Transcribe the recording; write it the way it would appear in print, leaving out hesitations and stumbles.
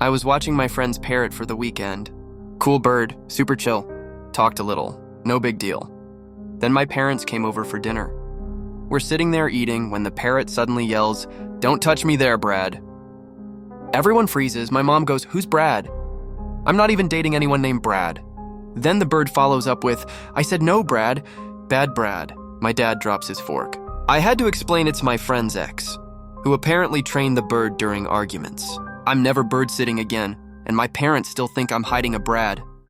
I was watching my friend's parrot for the weekend. Cool bird, super chill. Talked a little, no big deal. Then my parents came over for dinner. We're sitting there eating when the parrot suddenly yells, "Don't touch me there, Brad." Everyone freezes. My mom goes, "Who's Brad?" I'm not even dating anyone named Brad. Then the bird follows up with, "I said no, Brad. Bad Brad." My dad drops his fork. I had to explain it's my friend's ex, who apparently trained the bird during arguments. I'm never bird sitting again, and my parents still think I'm hiding a Brad.